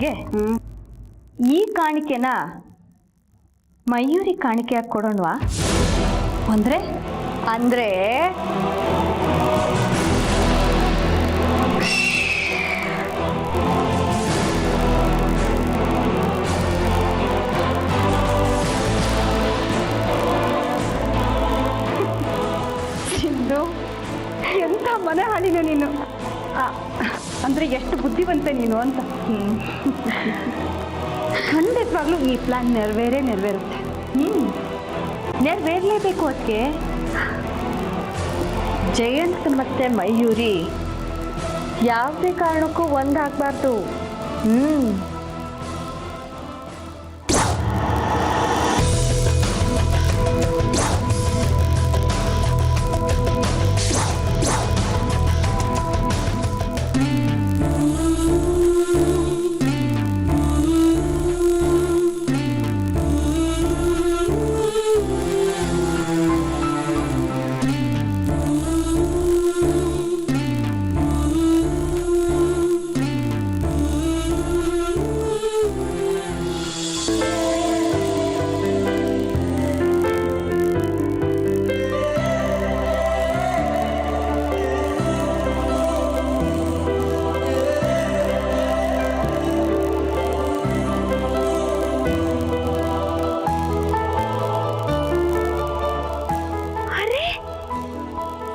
ಗೆ ಈ ಕಾಣಿಕೆನ ಮಯೂರಿ ಕಾಣಿಕೆಯಾಗಿ ಕೊಡೋಣವಾ? ಅಂದ್ರೆ ಅಂದ್ರೆ ಸಿಂಧು, ಎಂತ ಮನೆ ಹಾಡಿನ ನೀನು. ಅಂದ್ರೆ ಎಷ್ಟು ಬುದ್ಧಿವಂತೆ ನೀನು ಅಂತ. ಖಂಡಿತವಾಗ್ಲೂ ಈ ಪ್ಲಾನ್ ನೆರವೇರುತ್ತೆ. ನೆರವೇರ್ಲೇಬೇಕು. ಅದಕ್ಕೆ ಜಯಂತ್ ಮತ್ತೆ ಮಯೂರಿ ಯಾವುದೇ ಕಾರಣಕ್ಕೂ ಒಂದಾಗಬಾರ್ದು.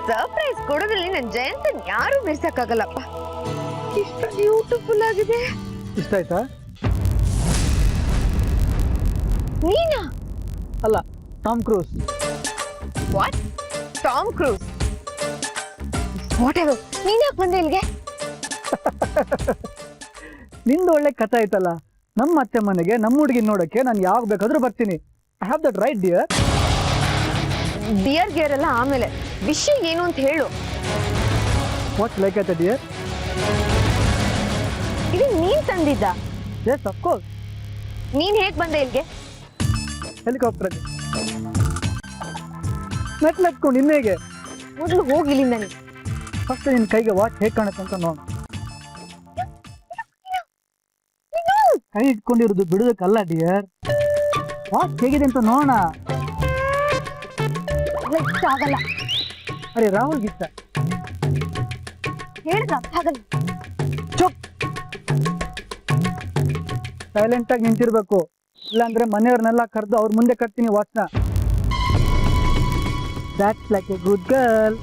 ಸರ್ಪ್ರೈಸ್ ಕೊಡೋದ್ರಲ್ಲಿ ನನ್ನ ಜಯಂತನ್ ಯಾರು ಮೀರ್ಸಕ್ಕಾಗಲ್ಲಪ್ಪ. ಇಷ್ಟು ಬ್ಯೂಟಿಫುಲ್ ಆಗಿದೆ. ಇಷ್ಟ ಆಯ್ತಾ? ನೀನಾ? ಅಲ್ಲ, Tom cruise. What? Tom cruise? What ever. ನೀನ್ ಯಾಕೆ ಬಂದೆ ಇಲ್ಲಿಗೆ? ನಿಂದು ಒಳ್ಳೆ ಕಥೆ ಆಯ್ತಲ್ಲ. ನಮ್ಮ ಅತ್ತೆ ಮನೆಗೆ ನಮ್ಮ ಹುಡುಗಿ ನೋಡಕ್ಕೆ ನಾನು ಯಾವಾಗ ಬೇಕಾದ್ರೂ ಬರ್ತೀನಿ. I have that right dear. Dear ಗಿಯರ್ ಎಲ್ಲ ಆಮೇಲೆ, ವಿಷಯ ಏನು ಅಂತ ಹೇಳು. ವಾಟ್ ಲೈಕ್ ಆಯ್ತಾ ಡಿಯರ್? ಇದು ನೀನ್ ತಂದಿದ್ದ? Yes of course. ನೀನ್ ಹೇಗ್ ಬಂದೆ ಇಲ್ಲಿಗೆ? ಹೆಲಿಕಾಪ್ಟರ್ ಮೆಟ್ಲತ್ಕೊಂಡು ಇನ್ನೇಗೆ. ಮೊದಲು ಹೋಗಿಲ್ಲಿಂದ ನೀನು. ಫಸ್ಟ್ ನಿನ್ನ ಕೈಗೆ ವಾಚ್ ಹೇಗೆ ಕಾಣುತ್ತೆ ಅಂತ ನೋಡು. ಕೈ ಇಟ್ಕೊಂಡಿರೋದು ಬಿಡೋದಕ್ಕಲ್ಲ ಡಿಯರ್. ವಾಚ್ ಹೇಗಿದೆ ಅಂತ ನೋಡೋಣ. ಇಷ್ಟ ಆಗಲ್ಲ. ಅರೆ ರಾಹುಲ್ ಇಷ್ಟ. ಹೇಳಿದ್ರೆ ಅರ್ಥ ಆಗಲ್ಲ. ಚುಪ್. ಸೈಲೆಂಟ್ ಆಗಿ ನಿಂತಿರ್ಬೇಕು. ಇಲ್ಲಾಂದ್ರೆ ಮನೆಯವ್ರನ್ನೆಲ್ಲ ಕರೆದು ಅವ್ರ ಮುಂದೆ ಕಟ್ತೀನಿ ವಾಚ್ನ. That's like a good girl.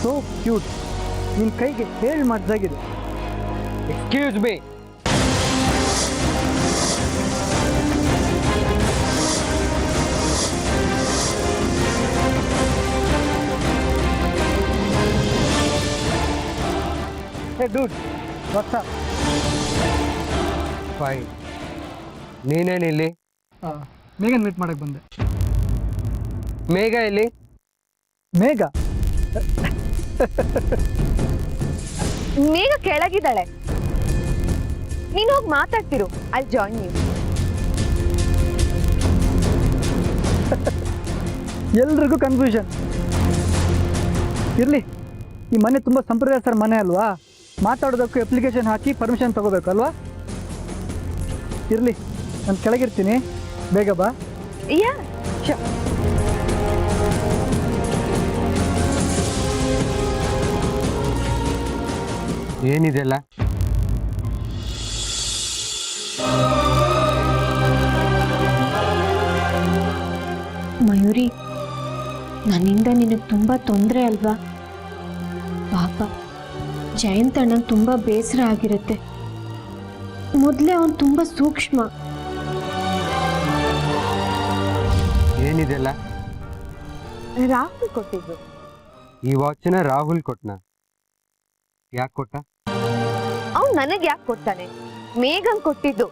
So cute. ನಿನ್ನ ಕೈಗೆ ಹೇಳಿ ಮಾಡ್ದಾಗಿದೆ. Excuse me. Hey dude, what's up? Fine. ನೀನೇನಿಲ್ಲಿ? ಮೇಘನ್ ಮೀಟ್ ಮಾಡಕ್ಕೆ ಬಂದೆ. ಮೇಘ ಎಲ್ಲಿ? ಮೇಘ ಮೇಘ ಕೆಳಗಿದ್ದಾಳೆ. ನೀನು ಹೋಗಿ ಮಾತಾಡ್ತಿರು. I join you. ಎಲ್ರಿಗೂ ಕನ್ಫ್ಯೂಷನ್ ಇರ್ಲಿ. ಈ ಮನೆ ತುಂಬಾ ಸಂಪ್ರದಾಯ ಮನೆ ಅಲ್ವಾ? ಮಾತಾಡೋದಕ್ಕೂ ಅಪ್ಲಿಕೇಶನ್ ಹಾಕಿ ಪರ್ಮಿಷನ್ ತಗೋಬೇಕು ಅಲ್ವಾ? ಇರ್ಲಿ, ನಾನು ಕೆಳಗಿರ್ತೀನಿ, ಬೇಗ ಬಾ. ಯಾ ಶೂರ್. ಏನಿದೆಲ್ಲ? ಮಯೂರಿ, ನನ್ನಿಂದ ನಿನಗೆ ತುಂಬ ತೊಂದರೆ ಅಲ್ವಾ? ಪಾಪ ಜಯಂತ್ ಅಣ್ಣಂಗೆ ತುಂಬ ಬೇಸರ ಆಗಿರುತ್ತೆ. ಮೊದಲೇ ಅವನು ತುಂಬ ಸೂಕ್ಷ್ಮ. ಏನಿದೆಲ್ಲ? ರಾಹುಲ್ ಕೊಟ್ಟಿದ್ದು. ಈ ವಾಚ್ನ ರಾಹುಲ್ ಕೊಟ್ನ? ಯಾಕೆ ಕೊಟ್ಟ? ಅವ್ನು ನನಗೆ ಯಾಕೆ ಕೊಡ್ತಾನೆ? ಮೇಘನ್ ಕೊಟ್ಟಿದ್ದು.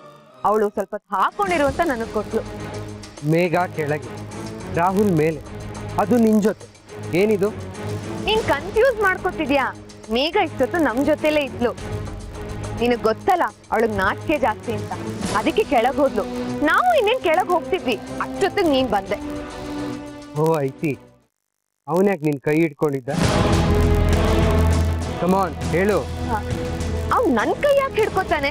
ಅವಳು ಸ್ವಲ್ಪ ಹಾಕೊಂಡಿರು ಅಂತ ನನಗೆ ಕೊಟ್ಲು. ಮೇಘ ಕೆಳಗೆ, ರಾಹುಲ್ ಮೇಲೆ, ಅದು ನಿನ್ ಜೊತೆ. ಏನಿದು? ನೀನ್ ಕನ್ಫ್ಯೂಸ್ ಮಾಡ್ಕೊತಿದ್ಯಾ? ಮೇಘ ಇಷ್ಟೊತ್ತು ನಮ್ ಜೊತೆಲೇ ಇದ್ಲು. ನಿನಗ್ ಗೊತ್ತಲ್ಲ ಅವಳಿಗೆ ನಾಚಿಕೆ ಜಾಸ್ತಿ ಅಂತ, ಅದಕ್ಕೆ ಕೆಳಗ್ ಹೋದ್ಲು. ನಾವು ಇನ್ನೇನ್ ಕೆಳಗ್ ಹೋಗ್ತಿದ್ವಿ, ಅಷ್ಟೊತ್ತಿಗೆ ನೀನ್ ಬಂದೆ. ಓ ಐತಿ, ಅವನ್ಯಾಕೆ ನಿನ್ ಕೈ ಇಟ್ಕೊಂಡಿದ್ದ? ಕಮಾನ್ ಹೇಳು. ಅವ್ನ್ ನನ್ ಕೈ ಯಾಕೆ ಹಿಡ್ಕೊತಾನೆ?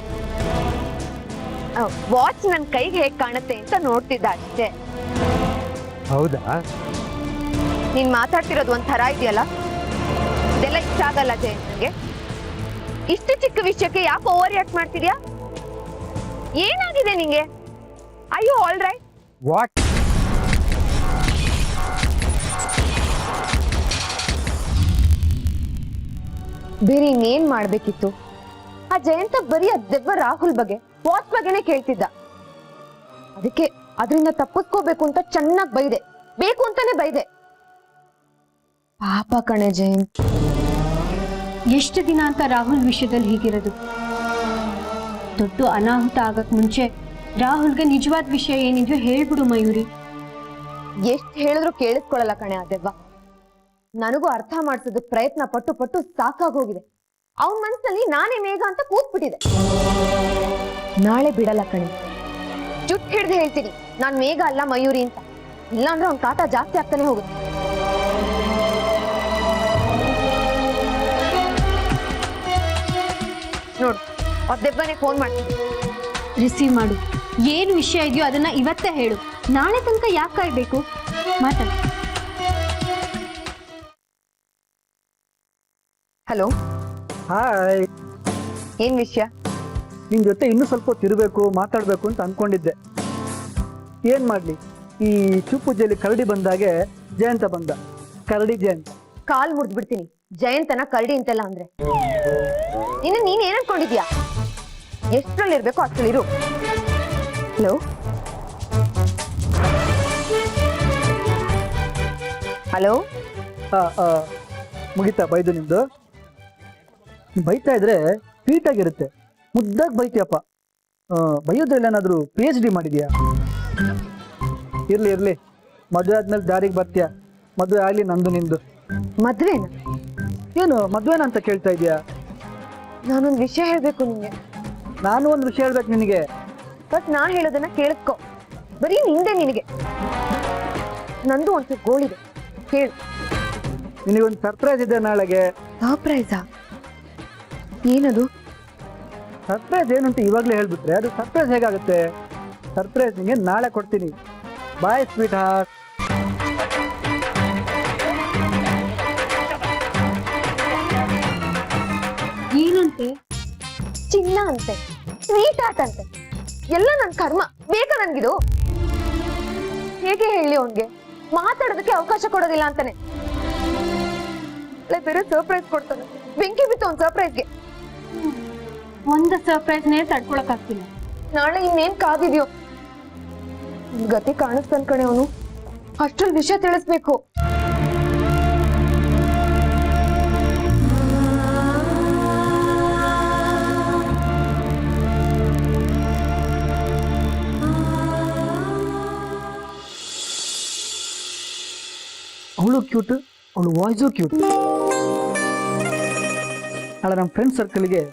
ವಾಚ್ ನನ್ ಕೈಗೆ ಹೇಗ್ ಕಾಣುತ್ತೆ ಅಂತ ನೋಡ್ತಿದ್ದ ಅಷ್ಟೇ. ಹೌದಾ? ನೀನ್ ಮಾತಾಡ್ತಿರೋದು ಒಂಥರ ಇದೆಯಲ್ಲ, ಇದೆಲ್ಲ ಇಷ್ಟ ಆಗಲ್ಲ ಜಯಂತ್ ನಂಗೆ. ಇಷ್ಟು ಚಿಕ್ಕ ವಿಷಯಕ್ಕೆ ಯಾಕೆ ಓವರ್ ರಿಯಾಕ್ಟ್ ಮಾಡ್ತಿದ್ಯಾ? ಏನಾಗಿದೆ ನಿಂಗೆ? ಅಯ್ಯೋ ಆಲ್ ರೈಟ್. ವಾಟ್? ಬೇರೆ ಇನ್ನೇನ್ ಮಾಡ್ಬೇಕಿತ್ತು? ಆ ಜಯಂತ ಬರೀ ಆ ದೆವ್ವ ರಾಹುಲ್ ಬಗ್ಗೆ, ವಾಚ್ ಬಗ್ಗೆನೆ ಕೇಳ್ತಿದ್ದ. ಅದಕ್ಕೆ ಅದರಿಂದ ತಪ್ಪಿಸ್ಕೋಬೇಕು ಅಂತ ಚೆನ್ನಾಗ್ ಬೈದೆ, ಬೇಕು ಅಂತಾನೆ ಬೈದೆ. ಪಾಪ ಕಣೆ ಜಯಂತ್. ಎಷ್ಟು ದಿನ ಅಂತ ರಾಹುಲ್ ವಿಷಯದಲ್ಲಿ ಹೀಗಿರೋದು? ದೊಡ್ಡ ಅನಾಹುತ ಆಗಕ್ ಮುಂಚೆ ರಾಹುಲ್ಗೆ ನಿಜವಾದ ವಿಷಯ ಏನಿದ್ಯೋ ಹೇಳ್ಬಿಡು ಮಯೂರಿ. ಎಷ್ಟ್ ಹೇಳಿದ್ರು ಕೇಳಿಸ್ಕೊಳಲ್ಲ ಕಣೆ ಆ ದೆವ್ವ. ನನಗೂ ಅರ್ಥ ಮಾಡ್ಸೋದಕ್ ಪ್ರಯತ್ನ ಪಟ್ಟು ಪಟ್ಟು ಸಾಕಾಗೋಗಿದೆ. ಅವನ್ ಮನ್ಸಲ್ಲಿ ನಾನೇ ಮೇಘ ಅಂತ ಕೂತ್ಬಿಟ್ಟಿದೆ. ನಾಳೆ ಬಿಡಲ್ಲ ಕಣೆ, ಜುಟ್ ಹಿಡ್ದು ಹೇಳ್ತೀನಿ ನಾನ್ ಮೇಘ ಅಲ್ಲ ಮಯೂರಿ ಅಂತ. ಇಲ್ಲಾಂದ್ರೆ ಅವ್ನ್ ಕಾಟ ಜಾಸ್ತಿ ಆಗ್ತಾನೆ ಹೋಗುತ್ತೆ. ನೋಡು, ಆ ದೆವ್ವನೇ ಫೋನ್ ಮಾಡ್ತೀನಿ. ರಿಸೀವ್ ಮಾಡು. ಏನು ವಿಷಯ ಇದೆಯೋ ಅದನ್ನ ಇವತ್ತೇ ಹೇಳು. ನಾಳೆ ತನಕ ಯಾಕೆ ಕಾಯ್ಬೇಕು? ಮಾತಾಡು. Hello, hi. ಏನ್ ವಿಷಯ? ನಿನ್ ಜೊತೆ ಇನ್ನೂ ಸ್ವಲ್ಪ ಹೊತ್ತು ಇರಬೇಕು, ಮಾತಾಡಬೇಕು ಅಂತ ಅನ್ಕೊಂಡಿದ್ದೆ. ಏನ್ ಮಾಡ್ಲಿ, ಈ ಪೂಜೆಯಲ್ಲಿ ಕರಡಿ ಬಂದಾಗೆ ಜಯಂತ ಬಂದ. ಕರಡಿ ಜಯಂತ. ಕಾಲ್ ಮುರಿದ್ಬಿಡ್ತೀನಿ ಜಯಂತನ ಕರಡಿ ಅಂತೆಲ್ಲ ಅಂದ್ರೆ. ನೀನ್ ಏನ್ ಅನ್ಕೊಂಡಿದ್ಯಾ? ಎಷ್ಟ್ರಲ್ಲಿ ಇರ್ಬೇಕು ಅಷ್ಟ್ರಲ್ಲಿರು. Hello, hello. ಮುಗಿತಾ ಬೈದು ನಿಮ್ದು? ಬೈತಾ ಇದ್ರೆ ಸ್ವೀಟ್ ಆಗಿರುತ್ತೆ, ಮುದ್ದಾಗಿ ಬೈತೀಯಪ್ಪ. ಬೈಯೋದ್ರಲ್ಲಿ ಏನಾದ್ರು PhD ಮಾಡಿದ್ಯಾ? ಇರ್ಲಿ, ಮದುವೆ ಆದ್ಮೇಲೆ ದಾರಿಗೆ ಬರ್ತೀಯ. ಮದುವೆ ಆಗ್ಲಿ ನಂದು ನಿಂದು. ಮದ್ವೆನಾ? ಏನು ಮದ್ವೆನ ಅಂತ ಕೇಳ್ತಾ ಇದೀಯಾ? ನಾನೊಂದ್ ವಿಷಯ ಹೇಳ್ಬೇಕು ನಿಂಗೆ. ನಾನು ಒಂದು ವಿಷಯ ಹೇಳ್ಬೇಕು ನಿನಗೆ. ಬಟ್ ನಾ ಹೇಳೋದನ್ನ ಕೇಳಿಸ್ಕೊ. ಬರೀ ನಿಂದೆ ನಿನಗೆ. ನಂದು ಒಂಚೂರು ಗೋಳಿದೆ, ಹೇಳು. ನಿನಗೊಂದು ಸರ್ಪ್ರೈಸ್ ಇದೆ ನಾಳೆಗೆ. ಸರ್ಪ್ರೈಸಾ? ಏನದು? ಸರ್ಪ್ರೈಸ್ ಏನು ಅಂತ ಇವಾಗಲೇ ಹೇಳ್ಬಿಟ್ರೆ ಅದು ಸರ್ಪ್ರೈಸ್ ಹೇಗಾಗುತ್ತೆ? ಸರ್ಪ್ರೈಸ್ ನಿಂಗೆ ನಾಳೆ ಕೊಡ್ತೀನಿ. ಬಾಯ್ ಸ್ವೀಟ್ ಹಾರ್ಟ್. ಏನಂತೆ? ಚಿನ್ನ ಅಂತೆ, ಸ್ವೀಟ್ ಆರ್ಟ್ ಅಂತೆ. ಎಲ್ಲ ನನ್ ಕರ್ಮ. ಬೇಕಾ ನನ್ಗಿದು? ಹೇಗೆ ಹೇಳಿ ಅವನ್ಗೆ? ಮಾತಾಡೋದಕ್ಕೆ ಅವಕಾಶ ಕೊಡೋದಿಲ್ಲ ಅಂತಾನೆ. ಬೇರೆ ಸರ್ಪ್ರೈಸ್ ಕೊಡ್ತಾನೆ. ಬೆಂಕಿ ಬಿತ್ತು ಅವ್ನ್ ಸರ್ಪ್ರೈಸ್ಗೆ. ಒಂದು ಸರ್ಪ್ರೈಸ್ನೇ ತಡ್ಕೊಳಕ್ ಆಗ್ತಿಲ್ಲ. ನಾಳೆ ಇನ್ನೇನ್ ಕಾದಿದ್ಯೋ? ಗತಿ ಕಾಣಿಸ್ತಾನ ಕಣೆ ಅವನು. ಅಷ್ಟ್ರಲ್ಲಿ ವಿಷಯ ತಿಳಿಸ್ಬೇಕು. ಅವಳು ಕ್ಯೂಟ್, ಅವಳು ವಾಯ್ಸು ಕ್ಯೂಟ್. ಅಲ್ಲ, ನಮ್ಮ ಫ್ರೆಂಡ್ ಸರ್ಕಲ್ಗೆ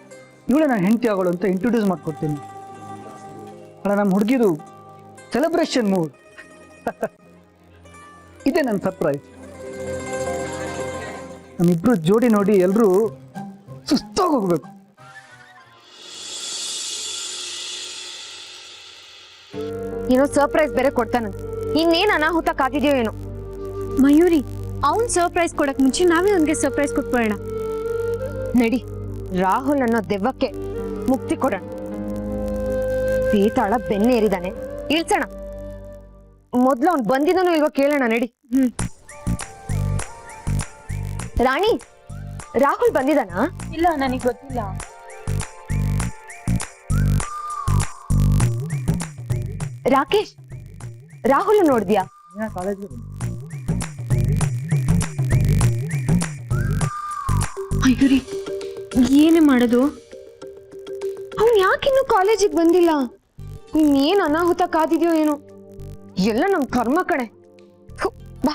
ಇವಳೇ ನಾನು ಹೆಂಡತಿ ಆಗೋಳು ಅಂತ ಇಂಟ್ರೊಡ್ಯೂಸ್ ಮಾಡ್ಕೊಡ್ತೀನಿ. ಅಲ್ಲ, ನಮ್ಮ ಹುಡುಗಿದು ಸೆಲೆಬ್ರೇಷನ್ ಮೂಡ್. ಇದೇ ನನ್ನ ಸರ್ಪ್ರೈಸ್. ನಮ್ಮಿಬ್ರು ಜೋಡಿ ನೋಡಿ ಎಲ್ಲರೂ ಸುಸ್ತಾಗಿ ಹೋಗ್ಬೇಕು. ಏನೋ ಸರ್ಪ್ರೈಸ್ ಬೇರೆ ಕೊಡ್ತಾನಂತ. ಇನ್ನೇನ್ ಅನಾಹುತ ಕಾದಿದ್ಯೋ ಏನೋ. ಮಯೂರಿ, ಅವನ್ ಸರ್ಪ್ರೈಸ್ ಕೊಡಕ್ ಮುಂಚೆ ನಾವೇ ಅವನ್ಗೆ ಸರ್ಪ್ರೈಸ್ ಕೊಟ್ಬಿಡೋಣ. ನಡಿ, ರಾಹುಲ್ ಅನ್ನೋ ದೆವ್ವಕ್ಕೆ ಮುಕ್ತಿ ಕೊಡೋಣ. ಬೇತಾಳ ಬೆನ್ನೇರಿದಾನೆ, ಇಳ್ಸೋಣ. ಮೊದ್ಲು ಅವ್ನು ಬಂದಿದನು ಇಲ್ವಾ ಕೇಳೋಣ. ನಡಿ. ರಾಣಿ, ರಾಹುಲ್ ಬಂದಿದಾನಾ? ಇಲ್ಲ, ನನಗೆ ಗೊತ್ತಿಲ್ಲ. ರಾಕೇಶ್, ರಾಹುಲ್ ನೋಡಿದ್ಯಾ? ಕಾಲೇಜ್ಗೆ ಅಯ್ಯೋರಿ, ಏನೇ ಮಾಡೋದು? ಅವ್ನು ಯಾಕಿನ್ನು ಕಾಲೇಜಿಗೆ ಬಂದಿಲ್ಲ? ಇನ್ನೇನ್ ಅನಾಹುತ ಕಾದಿದ್ಯೋ ಏನೋ. ಎಲ್ಲ ನಮ್ ಕರ್ಮ ಕಣೆ. ಥು, ಬಾ.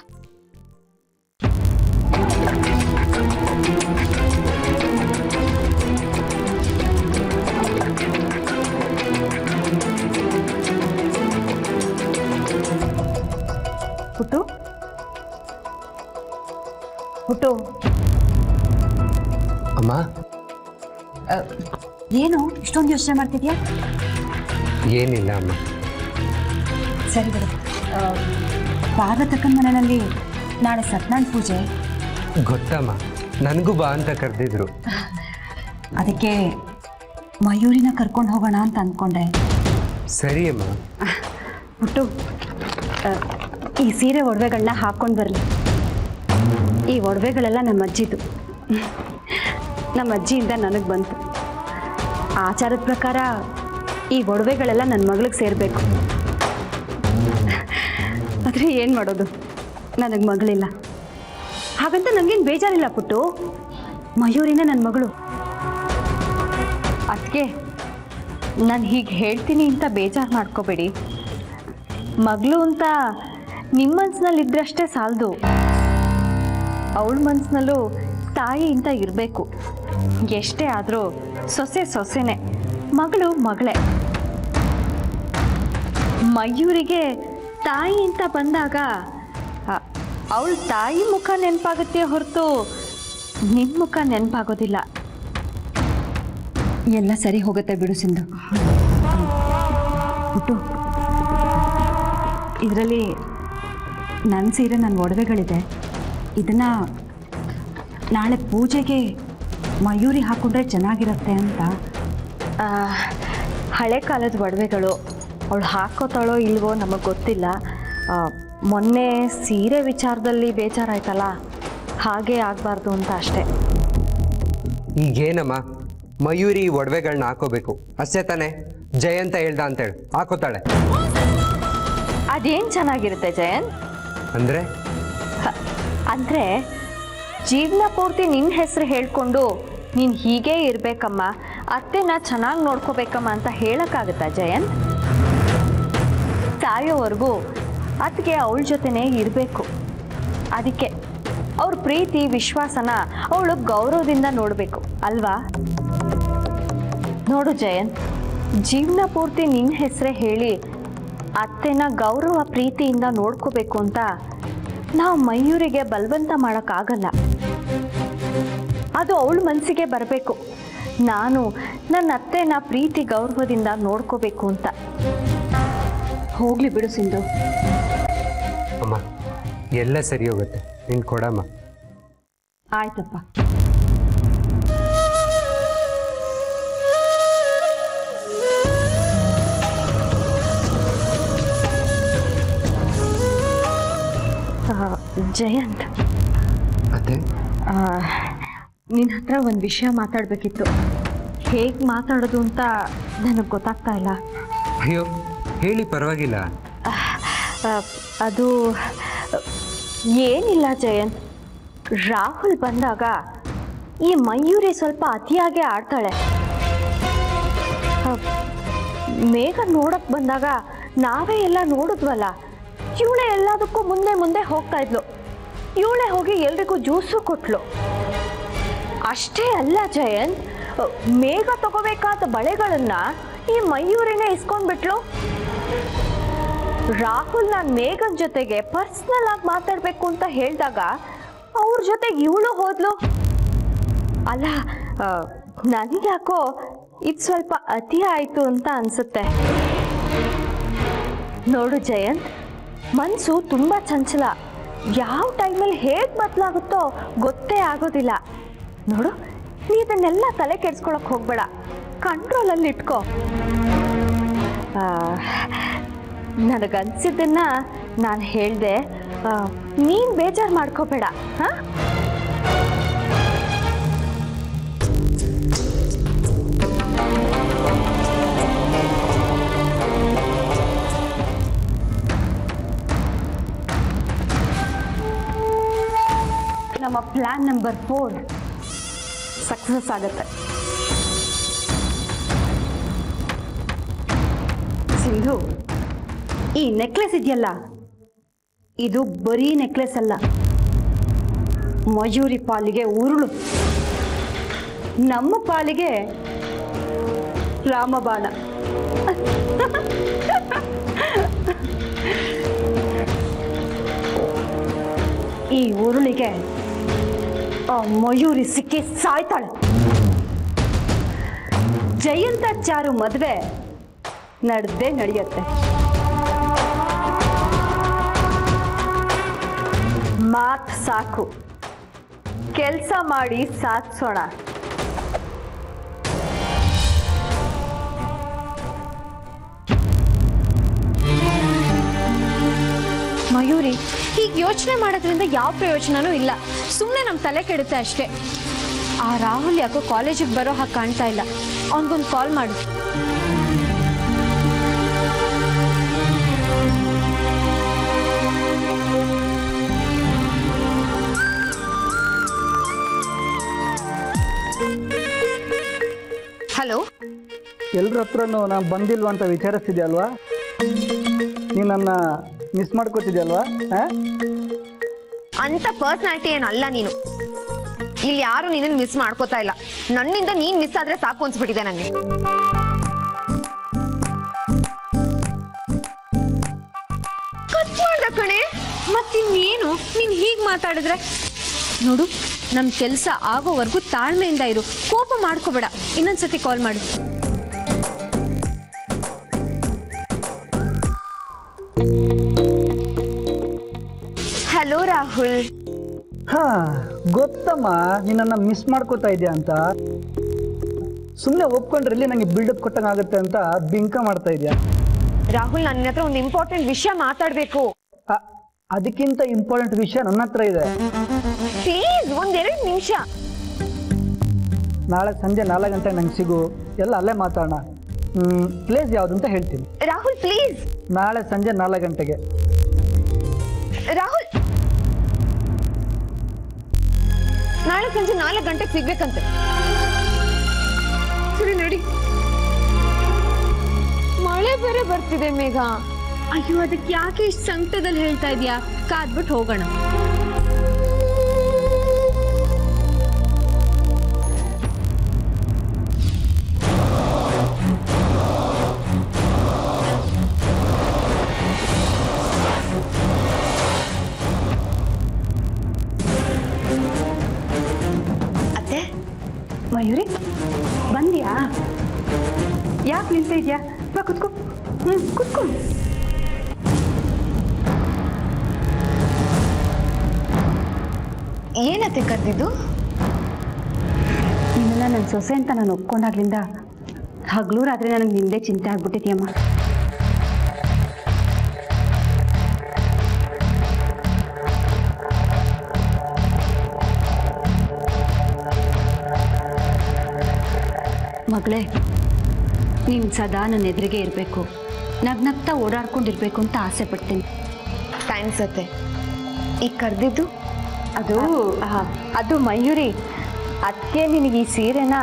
ಪುಟ್ಟು ಪುಟ್ಟು, ಅಮ್ಮ, ಏನು ಇಷ್ಟೊಂದು ಯೋಚನೆ ಮಾಡ್ತಿದ್ಯಾ? ಏನಿಲ್ಲ ಅಮ್ಮ. ಸರಿ ಬಿಡು. ಪಾರ್ವತಕ್ಕನ ಮನೆಯಲ್ಲಿ ನಾಳೆ ಸತ್ಯನಾರಾಯಣ ಪೂಜೆ. ಗೊತ್ತಮ್ಮ, ನನಗೂ ಬಾ ಅಂತ ಕರೆದಿದ್ರು. ಅದಕ್ಕೆ ಮಯೂರಿನ ಕರ್ಕೊಂಡು ಹೋಗೋಣ ಅಂತ ಅಂದ್ಕೊಂಡೆ. ಸರಿ ಅಮ್ಮ. ಪುಟ್ಟು, ಈ ಸೀರೆ ಒಡವೆಗಳನ್ನ ಹಾಕ್ಕೊಂಡು ಬರಲಿ. ಈ ಒಡವೆಗಳೆಲ್ಲ ನಮ್ಮ ಅಜ್ಜಿದು. ನಮ್ಮ ಅಜ್ಜಿಯಿಂದ ನನಗೆ ಬಂತು. ಆಚಾರದ ಪ್ರಕಾರ ಈ ಒಡವೆಗಳೆಲ್ಲ ನನ್ನ ಮಗಳಿಗೆ ಸೇರಬೇಕು. ಆದರೆ ಏನು ಮಾಡೋದು, ನನಗೆ ಮಗಳಿಲ್ಲ. ಹಾಗಂತ ನನಗೇನು ಬೇಜಾರಿಲ್ಲ ಪುಟ್ಟು. ಮಯೂರಿನೇ ನನ್ನ ಮಗಳು. ಅದಕ್ಕೆ ನಾನು ಹೀಗೆ ಹೇಳ್ತೀನಿ ಅಂತ ಬೇಜಾರು ಮಾಡ್ಕೋಬೇಡಿ. ಮಗಳು ಅಂತ ನಿಮ್ಮ ಮನಸ್ಸಿನಲ್ಲಿ ಇದ್ದರಷ್ಟೇ ಸಾಲದು. ಅವಳ ಮನಸ್ಸಿನಲ್ಲೂ ತಾಯಿ ಅಂತ ಇರಬೇಕು. ಎಷ್ಟೇ ಆದರೂ ಸೊಸೆ ಸೊಸೆನೇ, ಮಗಳು ಮಗಳೇ. ಮಯೂರಿಗೆ ತಾಯಿ ಅಂತ ಬಂದಾಗ ಅವಳ ತಾಯಿ ಮುಖ ನೆನಪಾಗುತ್ತೆ ಹೊರತು ನಿಮ್ಮ ಮುಖ ನೆನಪಾಗೋದಿಲ್ಲ. ಎಲ್ಲ ಸರಿ ಹೋಗುತ್ತೆ ಬಿಡು ಸಿಂಧು. ಪುಟ್ಟು, ಇದರಲ್ಲಿ ನನ್ನ ಸೀರೆ, ನನ್ನ ಒಡವೆಗಳಿದೆ. ಇದನ್ನು ನಾಳೆ ಪೂಜೆಗೆ ಮಯೂರಿ ಹಾಕ್ಕೊಂಡ್ರೆ ಚೆನ್ನಾಗಿರುತ್ತೆ ಅಂತ. ಹಳೆ ಕಾಲದ ಒಡವೆಗಳು, ಅವಳು ಹಾಕೋತಾಳೋ ಇಲ್ವೋ ನಮಗೆ ಗೊತ್ತಿಲ್ಲ. ಮೊನ್ನೆ ಸೀರೆ ವಿಚಾರದಲ್ಲಿ ಬೇಜಾರಾಯ್ತಲ್ಲ, ಹಾಗೆ ಆಗಬಾರ್ದು ಅಂತ ಅಷ್ಟೇ. ಈಗೇನಮ್ಮ, ಮಯೂರಿ ಒಡವೆಗಳನ್ನ ಹಾಕೋಬೇಕು ಅಷ್ಟೇ ತಾನೆ? ಜಯಂತ ಹೇಳ್ದ ಅಂತೇಳಿ ಹಾಕೋತಾಳೆ. ಅದೇನು ಚೆನ್ನಾಗಿರುತ್ತೆ ಜಯಂತ್? ಅಂದರೆ ಜೀವನ ಪೂರ್ತಿ ನಿನ್ನ ಹೆಸರು ಹೇಳ್ಕೊಂಡು ನೀನು ಹೀಗೇ ಇರಬೇಕಮ್ಮ, ಅತ್ತೆನ ಚೆನ್ನಾಗಿ ನೋಡ್ಕೋಬೇಕಮ್ಮ ಅಂತ ಹೇಳೋಕ್ಕಾಗುತ್ತಾ ಜಯಂತ್? ಸಾಯೋವರೆಗೂ ಅದಕ್ಕೆ ಅವಳ ಜೊತೆನೇ ಇರಬೇಕು. ಅದಕ್ಕೆ ಅವ್ರ ಪ್ರೀತಿ ವಿಶ್ವಾಸನ ಅವಳು ಗೌರವದಿಂದ ನೋಡಬೇಕು ಅಲ್ವಾ? ನೋಡು ಜಯಂತ್, ಜೀವನ ಪೂರ್ತಿ ನಿನ್ನ ಹೆಸರೇ ಹೇಳಿ ಅತ್ತೆನ ಗೌರವ ಪ್ರೀತಿಯಿಂದ ನೋಡ್ಕೋಬೇಕು ಅಂತ ನಾವು ಮಯೂರಿಗೆ ಬಲವಂತ ಮಾಡೋಕ್ಕಾಗಲ್ಲ. ಅದು ಅವಳ ಮನಸ್ಸಿಗೆ ಬರಬೇಕು, ನಾನು ನನ್ನ ಅತ್ತೆನ ಪ್ರೀತಿ ಗೌರವದಿಂದ ನೋಡ್ಕೋಬೇಕು ಅಂತ. ಹೋಗ್ಲಿ ಬಿಡು ಸಿಂಧು. ಅಮ್ಮ, ಎಲ್ಲ ಸರಿ ಹೋಗುತ್ತೆ. ನೀನು ಕೊಡಮ್ಮ. ಆಯ್ತಪ್ಪ. ಜಯಂತ್, ಅತ್ತೆ, ನಿನ್ನ ಹತ್ರ ಒಂದು ವಿಷಯ ಮಾತಾಡಬೇಕಿತ್ತು. ಹೇಗೆ ಮಾತಾಡೋದು ಅಂತ ನನಗೆ ಗೊತ್ತಾಗ್ತಾ ಇಲ್ಲ. ಅಯ್ಯೋ ಹೇಳಿ, ಪರವಾಗಿಲ್ಲ. ಅದು ಏನಿಲ್ಲ ಜಯಂತ್, ರಾಹುಲ್ ಬಂದಾಗ ಈ ಮಯೂರಿ ಸ್ವಲ್ಪ ಅತಿಯಾಗೆ ಆಡ್ತಾಳೆ. ಮೇಘ ನೋಡಕ್ಕೆ ಬಂದಾಗ ನಾವೇ ಎಲ್ಲ ನೋಡಿದ್ವಲ್ಲ, ಇವಳೆ ಎಲ್ಲದಕ್ಕೂ ಮುಂದೆ ಮುಂದೆ ಹೋಗ್ತಾ ಇದ್ಲು. ಇವಳೆ ಹೋಗಿ ಎಲ್ರಿಗೂ ಜ್ಯೂಸು ಕೊಟ್ಲು. ಅಷ್ಟೇ ಅಲ್ಲ ಜಯಂತ್, ಮೇಘ ತಗೋಬೇಕಾದ ಬಳೆಗಳನ್ನ ಈ ಮಯೂರಿನೇ ಇಸ್ಕೊಂಡ್ಬಿಟ್ಲು. ರಾಹುಲ್ ನಾನು ಮೇಘನ್ ಜೊತೆಗೆ ಪರ್ಸ್ನಲ್ ಆಗಿ ಮಾತಾಡ್ಬೇಕು ಅಂತ ಹೇಳಿದಾಗ ಅವ್ರ ಜೊತೆಗೆ ಇವಳು ಹೋದ್ಲು. ಅಲ್ಲ, ನನಗ್ಯಾಕೋ ಇದು ಸ್ವಲ್ಪ ಅತಿ ಆಯಿತು ಅಂತ ಅನ್ಸುತ್ತೆ. ನೋಡು ಜಯಂತ್, ಮನಸ್ಸು ತುಂಬ ಚಂಚಲ. ಯಾವ ಟೈಮಲ್ಲಿ ಹೇಗೆ ಬದಲಾಗುತ್ತೋ ಗೊತ್ತೇ ಆಗೋದಿಲ್ಲ. ನೋಡು, ನೀ ಇದನ್ನೆಲ್ಲ ತಲೆ ಕೆಡ್ಸ್ಕೊಳಕ್ಕೆ ಹೋಗ್ಬೇಡ, ಕಂಟ್ರೋಲಲ್ಲಿ ಇಟ್ಕೋ. ನನಗನ್ಸಿದ್ದನ್ನ ನಾನು ಹೇಳಿದೆ, ನೀನು ಬೇಜಾರು ಮಾಡ್ಕೋಬೇಡ. ಹಾಂ, ಪ್ಲಾನ್ ನಂಬರ್ 4 ಸಕ್ಸಸ್ ಆಗುತ್ತೆ. ಸಿಂಧು, ಈ ನೆಕ್ಲೆಸ್ ಇದೆಯಲ್ಲ, ಇದು ಬರೀ ನೆಕ್ಲೆಸ್ ಅಲ್ಲ, ಮಯೂರಿ ಪಾಲಿಗೆ ಉರುಳು, ನಮ್ಮ ಪಾಲಿಗೆ ರಾಮಬಾಣ. ಈ ಉರುಳಿಗೆ ಆ ಮಯೂರಿ ಸಿಕ್ಕಿ ಸಾಯ್ತಾಳೆ. ಜಯಂತ ಚಾರು ಮದುವೆ ನಡೆದೇ ನಡೆಯುತ್ತೆ. ಮಾತು ಸಾಕು, ಕೆಲಸ ಮಾಡಿ ಸಾಧಿಸೋಣ. ಮಯೂರಿ, ಹೀಗೆ ಯೋಚನೆ ಮಾಡೋದ್ರಿಂದ ಯಾವ ಪ್ರಯೋಜನನೂ ಇಲ್ಲ. ಸುಮ್ಮನೆ ನಮ್ಮ ತಲೆ ಕೆಡುತ್ತೆ ಅಷ್ಟೇ. ಆ ರಾಹುಲ್ ಯಾಕೋ ಕಾಲೇಜಿಗೆ ಬರೋ ಹಾಗೆ ಕಾಣ್ತಾ ಇಲ್ಲ. ಅವನಿಗೊಂದು ಕಾಲ್ ಮಾಡು. ಹಲೋ, ಎಲ್ರ ಹತ್ರನೂ ನಾನು ಬಂದಿಲ್ವ ಅಂತ ವಿಚಾರಿಸ್ತಿದ್ಯಲ್ವಾ? ನೀನು ನನ್ನ ಮಿಸ್ ಮಾಡ್ಕೋತಿದ್ಯಲ್ವಾ? ಅಂತ ಪರ್ಸನಾಲಿಟಿ ಏನಲ್ಲ ನೀನು. ಇಲ್ಲಿ ಯಾರು ನೀನನ್ನು ಮಿಸ್ ಮಾಡ್ಕೋತಾ ಇಲ್ಲ. ನನ್ನಿಂದ ನೀನ್ ಮಿಸ್ ಆದ್ರೆ ಸಾಕು ಅನ್ಸ್ಬಿಟ್ಟಿದೆ ನಂಗೆ. ಕಣೆ, ಮತ್ತಿನ್ನೇನು ನೀನು ಹೀಗೆ ಮಾತಾಡಿದ್ರೆ? ನೋಡು, ನಮ್ಮ ಕೆಲಸ ಆಗೋವರೆಗೂ ತಾಳ್ಮೆಯಿಂದ ಇರು, ಕೋಪ ಮಾಡ್ಕೋಬೇಡ. ಇನ್ನೊಂದ್ಸತಿ ಕಾಲ್ ಮಾಡು. ಹಲೋ ರಾಹುಲ್. ಹಾ, ಗೊತ್ತಮ್ಮ ನಿನ್ನನ್ನ ಮಿಸ್ ಮಾಡ್ಕೋತಾ ಇದೆಯಾ ಅಂತ. ಸುಮ್ಮನೆ ಒಪ್ಕೊಂಡ್ರೆ ಇಲ್ಲಿ ನಂಗೆ ಬಿಲ್ಡಪ್ ಕೊಟ್ಟಂಗೆ ಆಗುತ್ತೆ ಅಂತ ಬಿಂಕ ಮಾಡ್ತಾ ಇದೆಯಾ? ರಾಹುಲ್, ನನ್ನ ಹತ್ರ ಒಂದು ಇಂಪಾರ್ಟೆಂಟ್ ವಿಷಯ ಮಾತಾಡ್ಬೇಕು. ಅದಕ್ಕಿಂತ ಇಂಪಾರ್ಟೆಂಟ್ ವಿಷಯ ನನ್ನ ಹತ್ರ ಇದೆ. ಪ್ಲೀಸ್ ಒಂದೆರಡು ನಿಮಿಷ. ನಾಳೆ ಸಂಜೆ 4 ಗಂಟೆಗೆ ನಂಗೆ ಸಿಗು, ಎಲ್ಲ ಅಲ್ಲೇ ಮಾತಾಡೋಣ. ಪ್ಲೇಸ್ ಯಾವುದು ಅಂತ ಹೇಳ್ತೀನಿ. ರಾಹುಲ್ ಪ್ಲೀಸ್. ನಾಳೆ ಸಂಜೆ 4 ಗಂಟೆಗೆ. ರಾಹುಲ್, ನಾಳೆ ಸಂಜೆ 4 ಗಂಟೆಗೆ ಸಿಗ್ಬೇಕಂತೆ. ಸರಿ ನಡಿ. ಮಳೆ ಬೇರೆ ಬರ್ತಿದೆ ಮೇಘ. ಅಯ್ಯೋ, ಅದಕ್ಕೆ ಯಾಕೆ ಇಷ್ಟು ಸಂಕಟದಲ್ಲಿ ಹೇಳ್ತಾ ಇದೀಯಾ? ಕಾದ್ಬಿಟ್ಟು ಹೋಗೋಣ. ಅತ್ತೆ, ಮಯೂರಿ, ಬಂದ್ಯಾ? ಯಾಕೆ ನಿಲ್ತಾ ಇದೆಯಾ? ಬಾ ಕುತ್ಕೋ. ಕುತ್ಕೋ. ಏನತ್ತೆ ಕರೆದಿದ್ದು? ನಿನ್ನೆಲ್ಲ ನನ್ನ ಸೊಸೆ ಅಂತ ನಾನು ಒಪ್ಕೊಂಡಾಗ್ಲಿಂದ ಹಗಲು ರಾತ್ರಿ ನನಗೆ ನಿಂದೆ ಚಿಂತೆ ಆಗ್ಬಿಟ್ಟಿದ್ಯಮ್ಮ. ಮಗಳೇ, ನೀನು ಸದಾ ನನ್ನ ಎದುರಿಗೆ ಇರಬೇಕು, ನಗ್ನಗ್ತಾ ಓಡಾಡ್ಕೊಂಡಿರ್ಬೇಕು ಅಂತ ಆಸೆ ಪಡ್ತೀನಿ. ಥ್ಯಾಂಕ್ಸ್ ಅತ್ತೆ. ಈಗ ಕರೆದಿದ್ದು ಅದು ಮಯೂರಿ, ಅದಕ್ಕೆ ನಿನಗೆ ಈ ಸೀರೆನ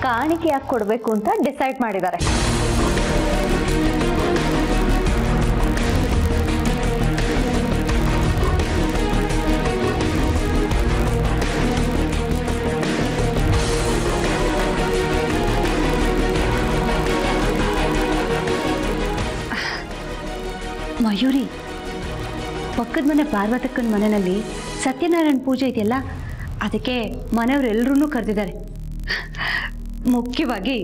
ಕಾಣಿಕೆಯಾಗಿ ಕೊಡಬೇಕು ಅಂತ ಡಿಸೈಡ್ ಮಾಡಿದ್ದಾರೆ. ಮಯೂರಿ, ಪಕ್ಕದ ಮನೆ ಪಾರ್ವತಕ್ಕನ ಮನೆಯಲ್ಲಿ ಸತ್ಯನಾರಾಯಣ ಪೂಜೆ ಇದೆಯಲ್ಲ, ಅದಕ್ಕೆ ಮನೆಯವರೆಲ್ಲರೂ ಕರೆದಿದ್ದಾರೆ. ಮುಖ್ಯವಾಗಿ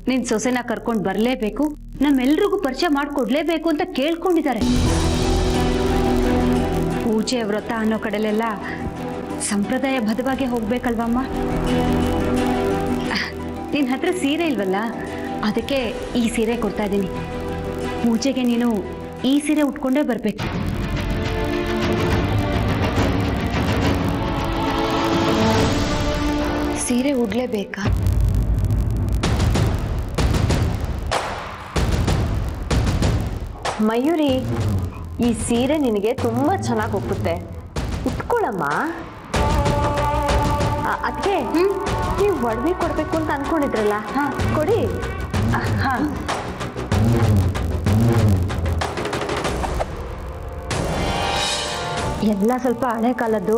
ನಿನ್ನ ಸೊಸೆನ ಕರ್ಕೊಂಡು ಬರಲೇಬೇಕು, ನಮ್ಮೆಲ್ರಿಗೂ ಪರಿಚಯ ಮಾಡಿಕೊಡ್ಲೇಬೇಕು ಅಂತ ಕೇಳ್ಕೊಂಡಿದ್ದಾರೆ. ಪೂಜೆ ವ್ರತ ಅನ್ನೋ ಕಡೆಲೆಲ್ಲ ಸಂಪ್ರದಾಯ ಬದ್ಧವಾಗಿ ಹೋಗ್ಬೇಕಲ್ವಮ್ಮ. ನಿನ್ನ ಹತ್ರ ಸೀರೆ ಇಲ್ವಲ್ಲ, ಅದಕ್ಕೆ ಈ ಸೀರೆ ಕೊಡ್ತಾ ಇದ್ದೀನಿ. ಪೂಜೆಗೆ ನೀನು ಈ ಸೀರೆ ಉಟ್ಕೊಂಡೇ ಬರಬೇಕು. ಸೀರೆ ಉಡ್ಲೇಬೇಕಾ? ಮಯೂರಿ, ಈ ಸೀರೆ ನಿನಗೆ ತುಂಬ ಚೆನ್ನಾಗಿ ಒಪ್ಪುತ್ತೆ, ಉಟ್ಕೊಳ್ಳಮ್ಮ. ಅತ್ತೆ ನೀವು ಒಡವೆ ಕೊಡ್ಬೇಕು ಅಂತ ಅನ್ಕೊಂಡಿದ್ರಲ್ಲ ಕೊಡಿ. ಎಲ್ಲ ಸ್ವಲ್ಪ ಹಳೆ ಕಾಲದ್ದು,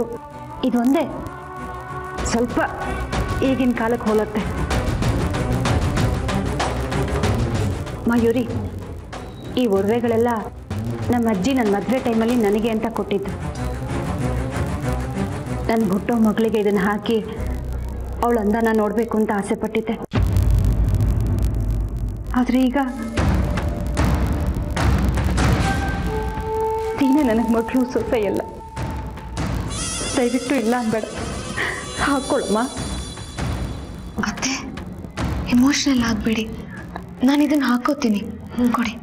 ಇದೊಂದೇ ಸ್ವಲ್ಪ ಈಗಿನ ಕಾಲಕ್ಕೆ ಹೋಲತ್ತೆ. ಮಯೂರಿ, ಈ ಒಡವೆಗಳೆಲ್ಲ ನಮ್ಮ ಅಜ್ಜಿ ನನ್ನ ಮದುವೆ ಟೈಮಲ್ಲಿ ನನಗೆ ಅಂತ ಕೊಟ್ಟಿದ್ದು. ನನ್ನ ಹುಟ್ಟೋ ಮಗಳಿಗೆ ಇದನ್ನು ಹಾಕಿ ಅವಳ ಅಂದನ ನೋಡಬೇಕು ಅಂತ ಆಸೆ ಪಟ್ಟಿದ್ದೆ. ಆದರೆ ಈಗ ನೀನೇ ನನಗೆ ಮಕ್ಕಳು ಸೊಸೆ ಎಲ್ಲ. ದಯವಿಟ್ಟು ಇಲ್ಲ ಅನ್ಬೇಡ, ಹಾಕ್ಕೊಳಮ್ಮ. ಅತ್ತೆ ಎಮೋಷ್ನಲ್ ಆಗಬೇಡಿ, ನಾನು ಇದನ್ನು ಹಾಕೋತೀನಿ. ಕೊಡಿ.